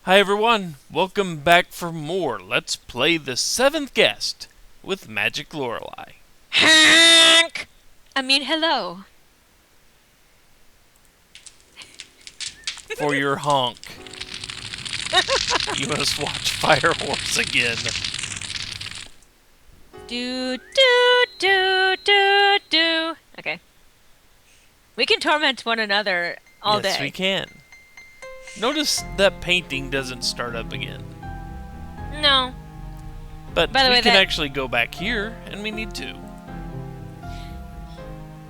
Hi everyone, welcome back for more Let's Play the Seventh Guest with MagickLorelai. Hank! I mean, hello. For your honk, you must watch Fire Horse again. Do, do, do, do, do. Okay. We can torment one another all Yes, we day. can. Notice that painting doesn't start up again. No. But By the we way, can that actually go back here, and we need to.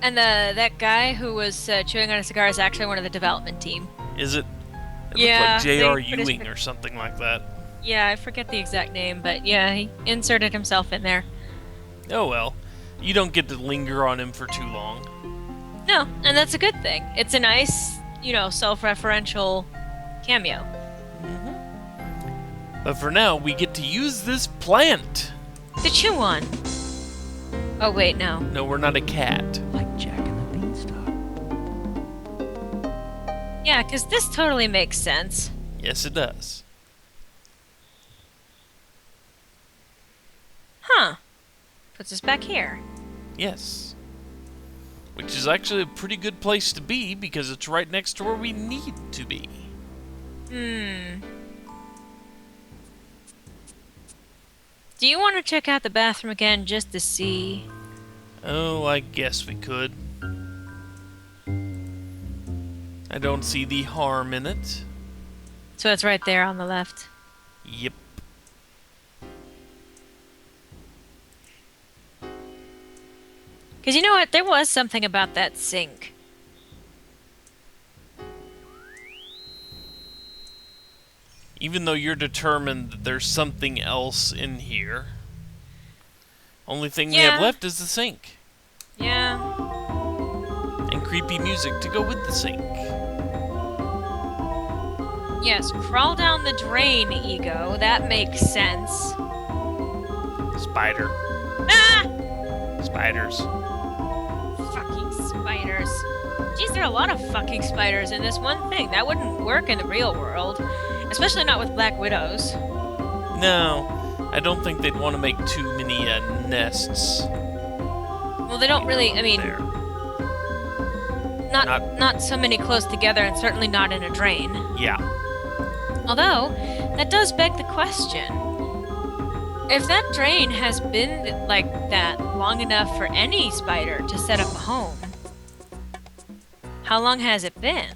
and that guy who was chewing on a cigar is actually one of the development team. Is it? It looked Yeah, like J.R. they put his Ewing or something like that. Yeah, I forget the exact name, but yeah, he inserted himself in there. Oh well. You don't get to linger on him for too long. No, and that's a good thing. It's a nice, self-referential cameo. But for now, we get to use this plant. To chew on. Oh wait, no. No, we're not a cat. Like Jack and the Beanstalk. Yeah, because this totally makes sense. Yes, it does. Huh. Puts us back here. Yes. Which is actually a pretty good place to be because it's right next to where we need to be. Do you want to check out the bathroom again just to see? Oh, I guess we could. I don't see the harm in it. So it's right there on the left. Yep. Because you know what? There was something about that sink. Even though you're determined that there's something else in here, only thing we have Yeah. left is the sink. Yeah. And creepy music to go with the sink. Yes, crawl down the drain, ego. That makes sense. Spider. Ah! Spiders. Fucking spiders. Geez, there are a lot of fucking spiders in this one thing. That wouldn't work in the real world. Especially not with black widows. No, I don't think they'd want to make too many nests. Well, they don't really, I mean, There. not so many close together and certainly not in a drain. Yeah. Although, that does beg the question. If that drain has been like that long enough for any spider to set up a home, how long has it been?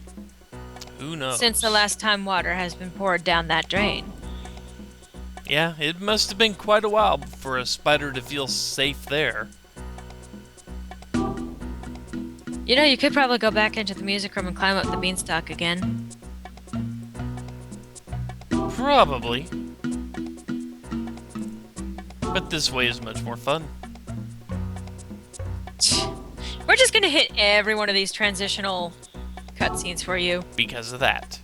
Who knows? Since the last time water has been poured down that drain. Yeah, it must have been quite a while for a spider to feel safe there. You know, you could probably go back into the music room and climb up the beanstalk again. Probably. But this way is much more fun. We're just gonna hit every one of these transitional cutscenes for you. Because of that.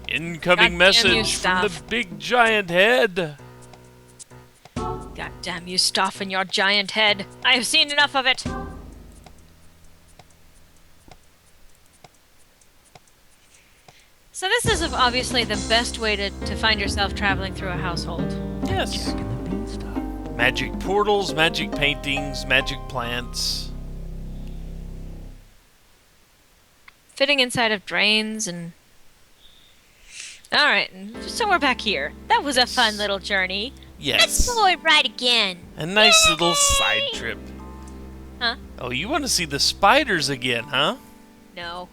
Incoming Goddamn you, message from the Staff. big giant head. God damn you, Stoff, and your giant head. I have seen enough of it. So this is obviously the best way to find yourself traveling through a household. Yes. Jack and the Beanstalk. Magic portals, magic paintings, magic plants. Fitting inside of drains and... Alright, so we're back here. That was a fun little journey. Let's Yes. blow it right again. A nice little side trip. Huh? Oh, you want to see the spiders again, huh? No.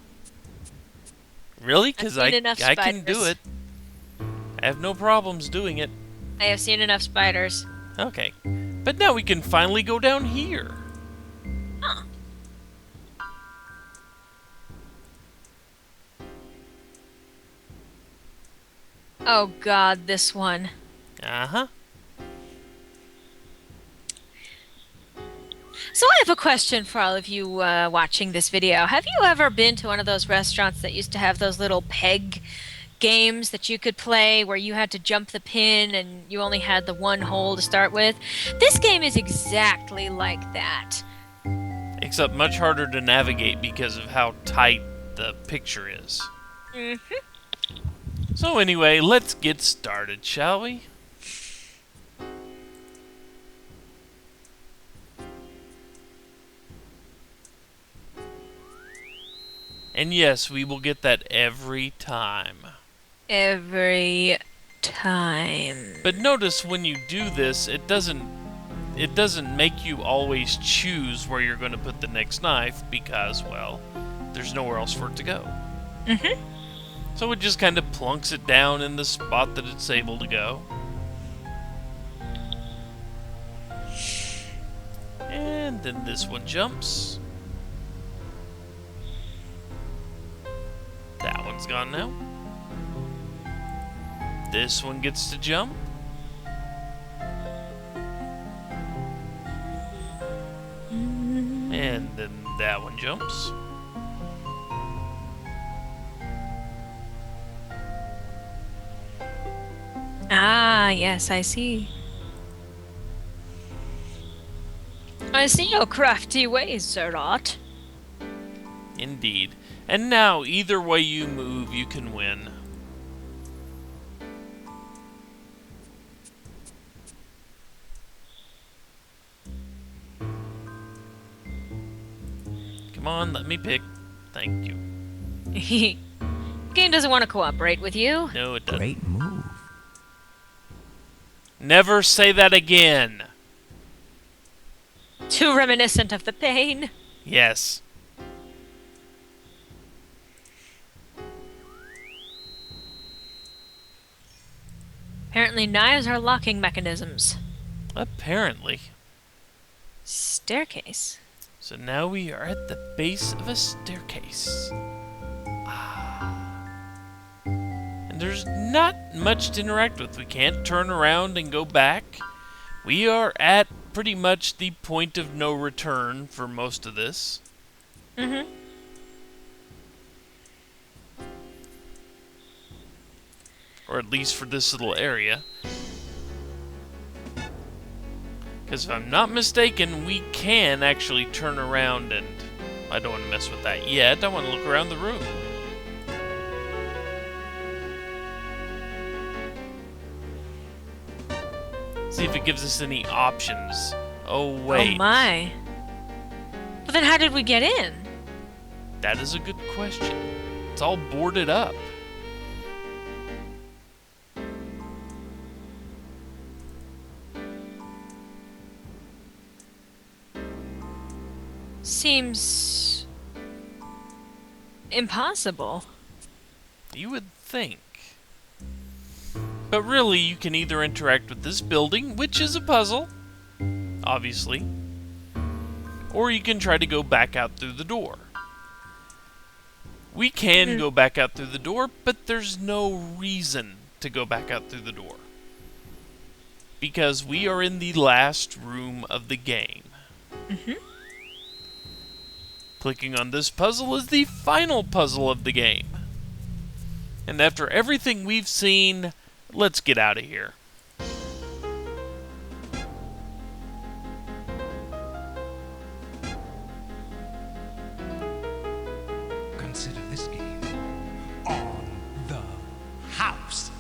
Really? Because I've I seen enough can do spiders. it. I have no problems doing it. I have seen enough spiders. Okay. But now we can finally go down here. Huh. Oh god, this one. Uh-huh. So I have a question for all of you watching this video. Have you ever been to one of those restaurants that used to have those little peg games that you could play where you had to jump the pin and you only had the one hole to start with? This game is exactly like that. Except much harder to navigate because of how tight the picture is. Mm-hmm. So anyway, let's get started, shall we? And yes, we will get that every time. Every time. But notice when you do this, it doesn't make you always choose where you're going to put the next knife because, well, there's nowhere else for it to go. Mm-hmm. So it just kind of plunks it down in the spot that it's able to go. And then this one jumps. That one's gone now. This one gets to jump. And then that one jumps. Ah, yes, I see. I see your crafty ways, Sir Art. Indeed. And now, either way you move, you can win. Come on, let me pick. Thank you. Game doesn't want to cooperate with you. No, it doesn't. Great move. Never say that again. Too reminiscent of the pain. Yes. Apparently knives are locking mechanisms. Apparently. Staircase. So now we are at the base of a staircase. And there's not much to interact with. We can't turn around and go back. We are at pretty much the point of no return for most of this. Mm-hmm. Or at least for this little area. Because if I'm not mistaken, we can actually turn around and... I don't want to mess with that yet. I want to look around the room. See if it gives us any options. Oh, wait. Oh my. But then how did we get in? That is a good question. It's all boarded up. Seems... impossible. You would think. But really, you can either interact with this building, which is a puzzle, obviously, or you can try to go back out through the door. We can go back out through the door, but there's no reason to go back out through the door. Because we are in the last room of the game. Mm-hmm. Clicking on this puzzle is the final puzzle of the game. And after everything we've seen, let's get out of here. Consider this game on the house.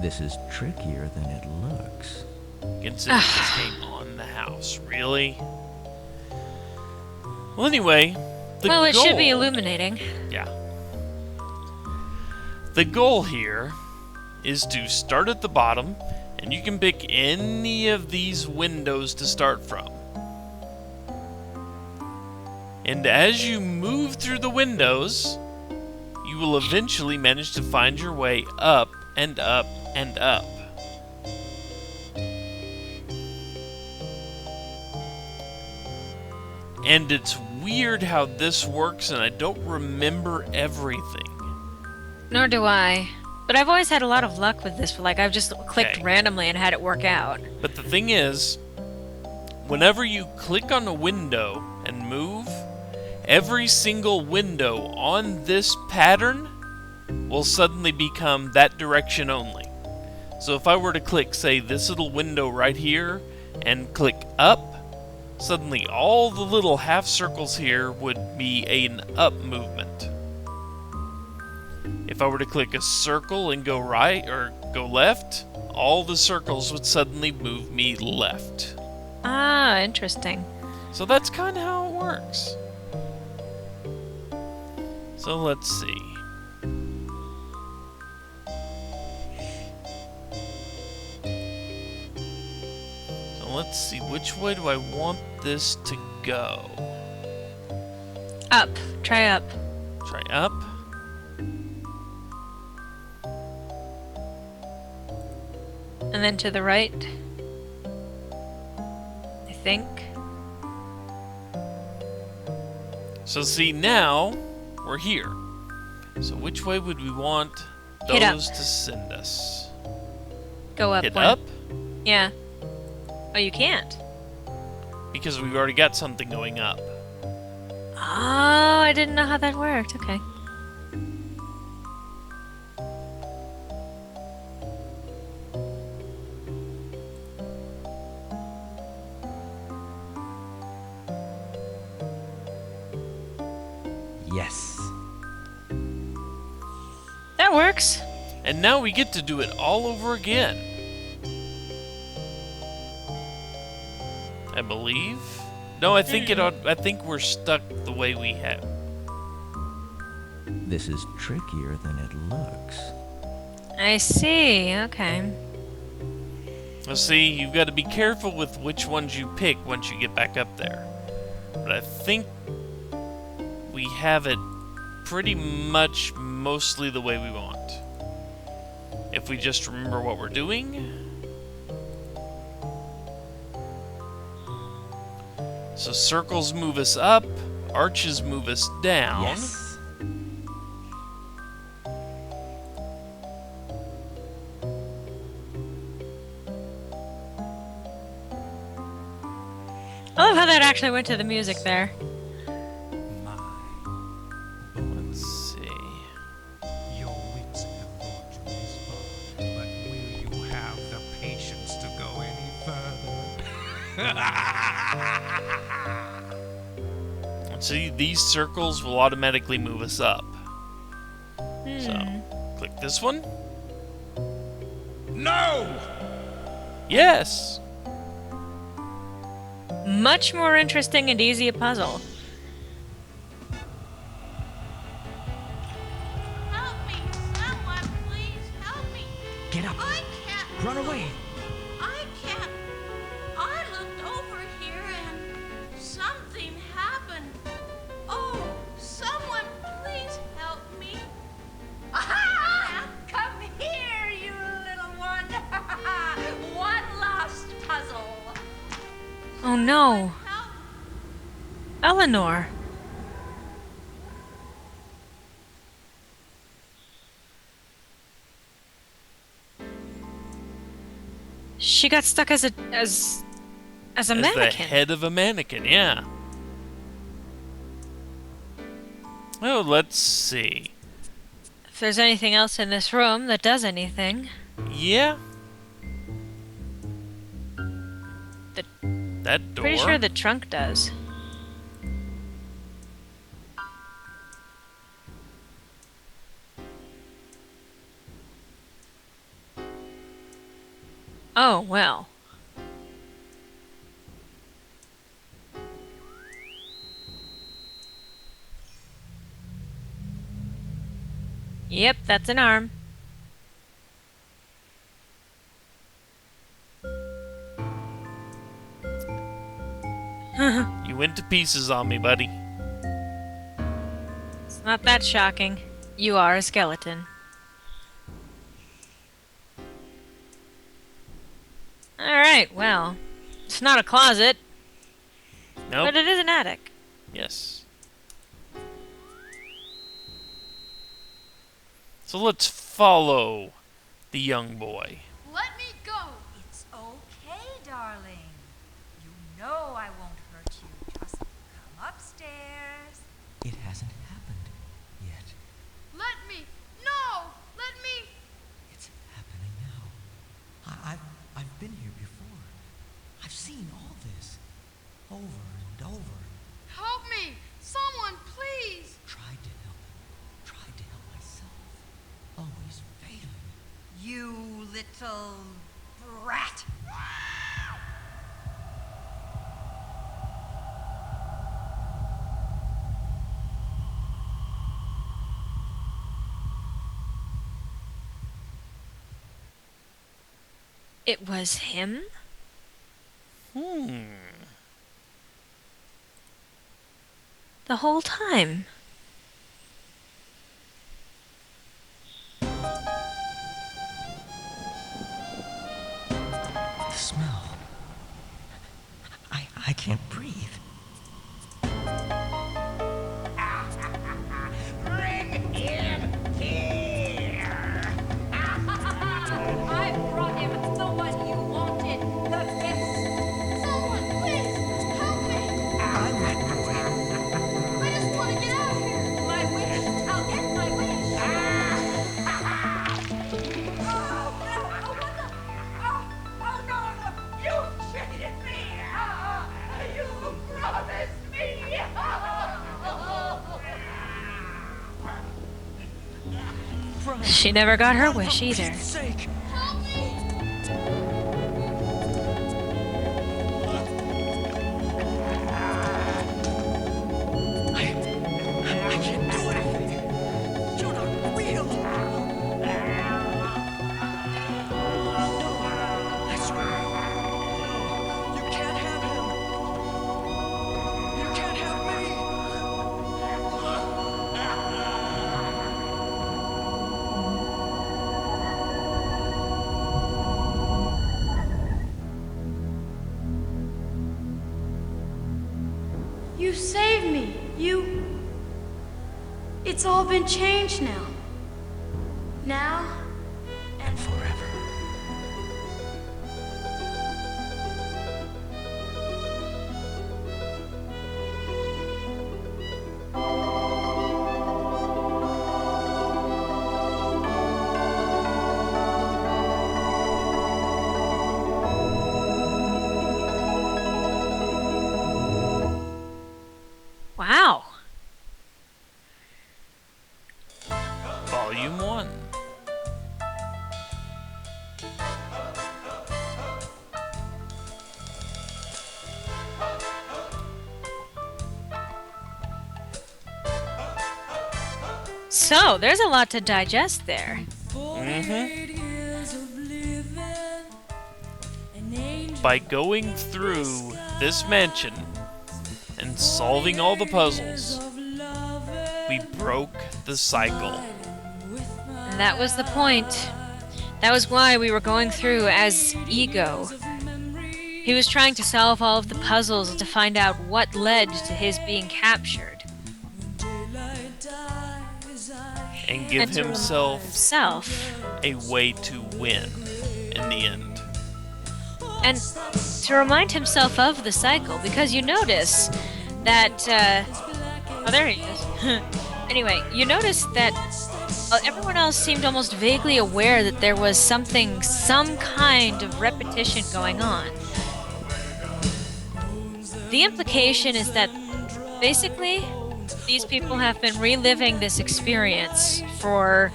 This is trickier than it looks. Consider this game on the house. Really? Well, anyway, the Well, it goal... should be illuminating. Yeah. The goal here is to start at the bottom, and you can pick any of these windows to start from. And as you move through the windows, you will eventually manage to find your way up and up and up. And it's weird how this works, and I don't remember everything. Nor do I. But I've always had a lot of luck with this. Like, I've just clicked Okay. randomly and had it work out. But the thing is, whenever you click on a window and move, every single window on this pattern will suddenly become that direction only. So if I were to click, say, this little window right here, and click up, suddenly all the little half circles here would be an up movement. If I were to click a circle and go right or go left, all the circles would suddenly move me left. Ah, interesting. So that's kind of how it works. So let's see. So let's see, which way do I want this to go? Up. Try up. Try up. And then to the right. I think. So see, now we're here. So which way would we want Hit up. those to send us? Go up Hit one. up? Yeah. Oh, you can't. Because we've already got something going up. Oh, I didn't know how that worked. Okay. Yes. That works. And now we get to do it all over again. I believe. No, I think I think we're stuck the way we have. This is trickier than it looks. I see. Okay. Let's see, you've got to be careful with which ones you pick once you get back up there. But I think we have it pretty much mostly the way we want. If we just remember what we're doing. So circles move us up, arches move us down. Yes. I love how that actually went to the music there. My, Let's see. your wits have brought you this far, but will you have the patience to go any further? See, these circles will automatically move us up. Hmm. So, click this one. No! Yes! Much more interesting and easy a puzzle. Help me! Someone, please help me! Get up. I can't. Run move. away. I can't. I looked over here and something happened. Oh, someone, please help me! Aha! Come here, you little one! One last puzzle. Oh no. Help! Eleanor. She got stuck as a As mannequin. the head of a mannequin, yeah. Oh, let's see. If there's anything else in this room that does anything. Yeah. The- That door. Pretty sure the trunk does. Oh, well. Yep, that's an arm. You went to pieces on me, buddy. It's not that shocking. You are a skeleton. Alright, well. It's not a closet, Nope. but it is an attic. Yes. So let's follow the young boy. Let me go. It's okay, darling. You know I won't hurt you. Just come upstairs. It hasn't happened yet. Let me. No! Let me. It's happening now. I've been here before. I've seen all this. Over and over. Help me! Someone, please! Tried to help. Tried to help myself. you little brat. It was him? The whole time. The smell. I can't breathe. Bring him here! I brought him the one you wanted, the best. Someone, please, help me! I'm that boy. I just want to get out of here! My wish, I'll get my wish. Oh, no, You cheated me! You promised me! She never got her wish either. Sake. Help me! I can't do anything. You're not real. No, I swear. No, you can't have him. You can't have me. You saved me. It's all been changed now. Now And forever. Wow. Volume 1. So, there's a lot to digest there. By going through this mansion and solving all the puzzles, we broke the cycle. And that was the point. That was why we were going through as Ego. He was trying to solve all of the puzzles to find out what led to his being captured. And give And to himself himself. a way to win in the end. And to remind himself of the cycle, because you notice that, oh, there he is. Anyway, you notice that everyone else seemed almost vaguely aware that there was some kind of repetition going on. The implication is that, basically, these people have been reliving this experience for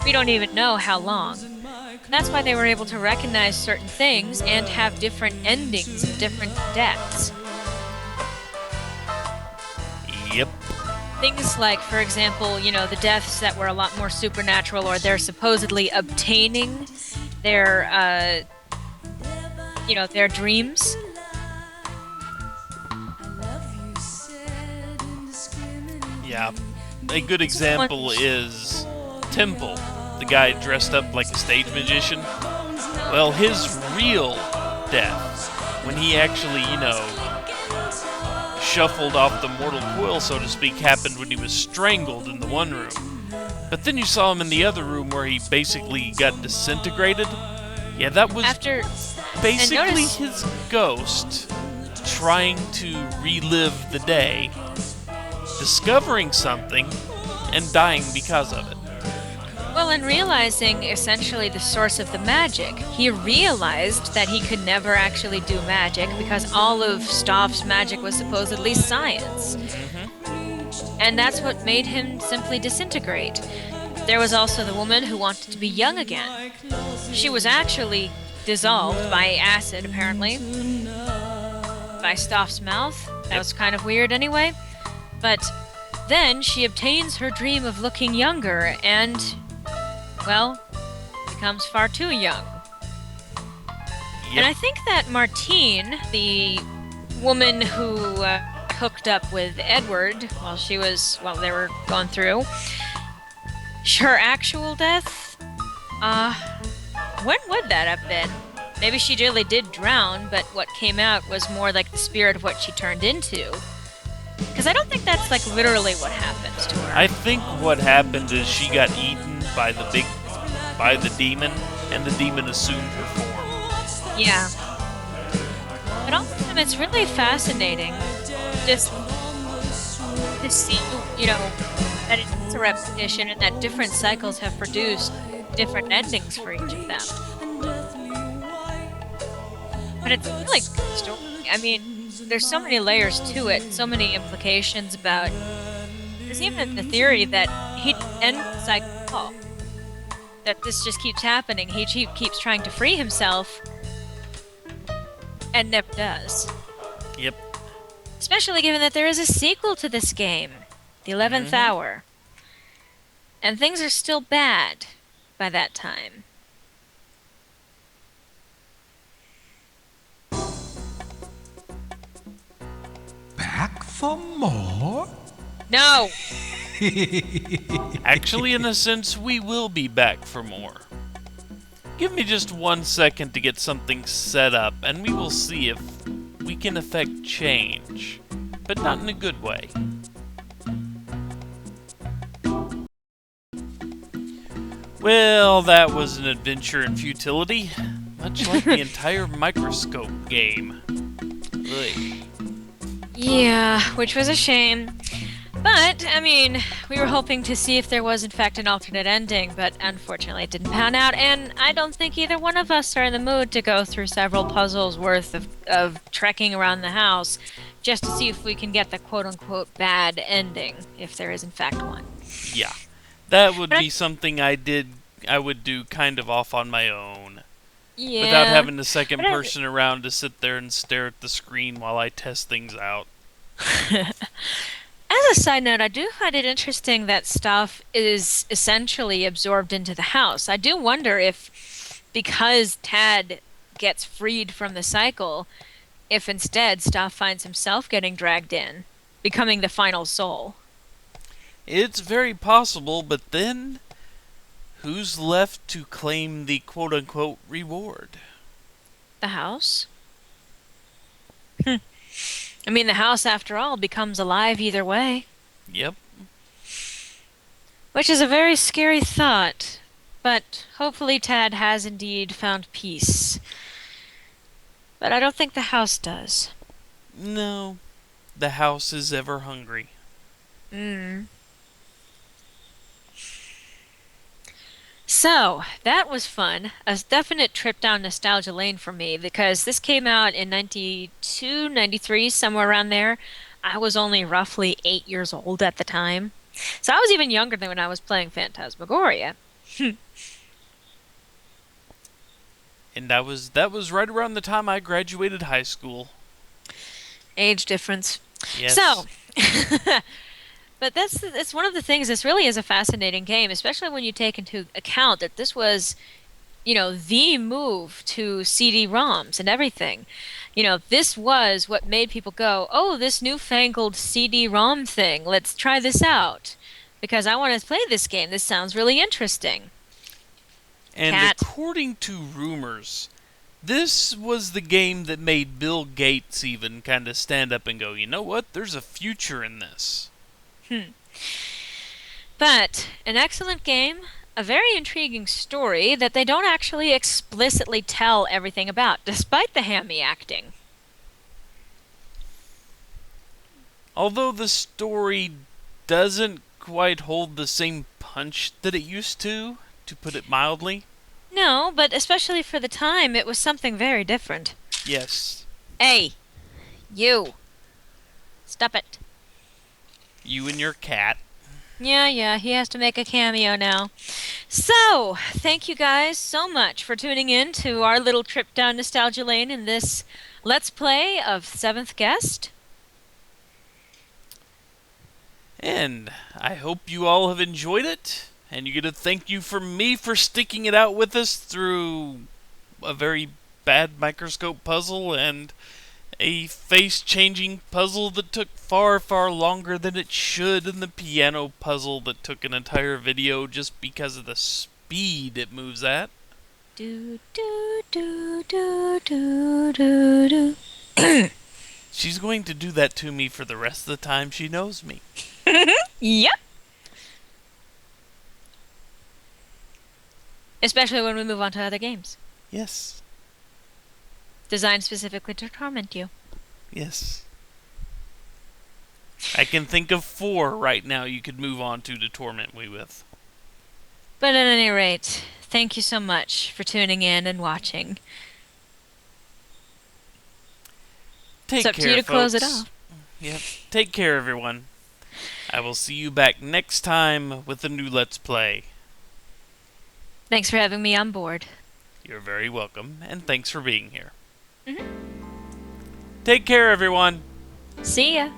we don't even know how long. That's why they were able to recognize certain things and have different endings and different deaths. Yep. Things like, for example, the deaths that were a lot more supernatural, or they're supposedly obtaining their, their dreams. Yeah. A good example is Temple, the guy dressed up like a stage magician. Well, his real death, when he actually, shuffled off the mortal coil, so to speak, happened when he was strangled in the one room. But then you saw him in the other room where he basically got disintegrated. Yeah, that was basically his ghost trying to relive the day, discovering something, and dying because of it. Well, and realizing essentially the source of the magic, he realized that he could never actually do magic because all of Stoff's magic was supposedly science. And that's what made him simply disintegrate. there was also the woman who wanted to be young again. She was actually dissolved by acid, apparently, by Stoff's mouth. That was kind of weird anyway. But then she obtains her dream of looking younger and, well, becomes far too young. And I think that Martine, the woman who hooked up with Edward while they were going through, her actual death, when would that have been? Maybe she really did drown, but what came out was more like the spirit of what she turned into. Because I don't think that's like literally what happens to her. I think what happened is she got eaten by the demon, and the demon assumed her form. Yeah. But also, it's really fascinating just to see, that it's a repetition and that different cycles have produced different endings for each of them. But it's really a good story. I mean, there's so many layers to it, so many implications about... There's even the theory that he ends the cycle, that this just keeps happening. He keeps trying to free himself and never does. Yep. Especially given that there is a sequel to this game, The 11th Hour. And things are still bad by that time. Back for more? No! Actually, in a sense, we will be back for more. Give me just 1 second to get something set up, and we will see if we can affect change, but not in a good way. Well, that was an adventure in futility, much like the entire microscope game. Ugh. Yeah, which was a shame. But, I mean, we were hoping to see if there was in fact an alternate ending, but unfortunately it didn't pan out, and I don't think either one of us are in the mood to go through several puzzles worth of trekking around the house just to see if we can get the quote-unquote bad ending, if there is in fact one. Yeah, that would be something I would do kind of off on my own. Yeah. Without having the second person around to sit there and stare at the screen while I test things out. As a side note, I do find it interesting that stuff is essentially absorbed into the house. I do wonder if, because Tad gets freed from the cycle, if instead Stuff finds himself getting dragged in, becoming the final soul. It's very possible, but then, who's left to claim the quote-unquote reward? The house? I mean, the house, after all, becomes alive either way. Yep. Which is a very scary thought, but hopefully Tad has indeed found peace. But I don't think the house does. No, the house is ever hungry. So, that was fun. A definite trip down nostalgia lane for me, because this came out in 92, 93, somewhere around there. I was only roughly 8 years old at the time. So I was even younger than when I was playing Phantasmagoria. And that was right around the time I graduated high school. Age difference. Yes. So, but it's one of the things. This really is a fascinating game, especially when you take into account that this was, the move to CD-ROMs and everything. This was what made people go, "Oh, this newfangled CD-ROM thing. Let's try this out because I want to play this game. This sounds really interesting." And according to rumors, this was the game that made Bill Gates even kind of stand up and go, "You know what? There's a future in this." But an excellent game, a very intriguing story that they don't actually explicitly tell everything about, despite the hammy acting. Although the story doesn't quite hold the same punch that it used to put it mildly. No, but especially for the time, it was something very different. Yes. Hey, you. Stop it. You and your cat. Yeah, he has to make a cameo now. So, thank you guys so much for tuning in to our little trip down nostalgia lane in this Let's Play of Seventh Guest. And I hope you all have enjoyed it. And you get a thank you from me for sticking it out with us through a very bad microscope puzzle and a face-changing puzzle that took far, far longer than it should, and the piano puzzle that took an entire video just because of the speed it moves at. Do do do do do do do. She's going to do that to me for the rest of the time she knows me. Yep. Especially when we move on to other games. Yes. Designed specifically to torment you. Yes. I can think of 4 right now you could move on to torment me with. But at any rate, thank you so much for tuning in and watching. Take It's up care, to you to close it folks. off. Yep. Take care, everyone. I will see you back next time with a new Let's Play. Thanks for having me on board. You're very welcome, and thanks for being here. Mhm. Take care, everyone. See ya.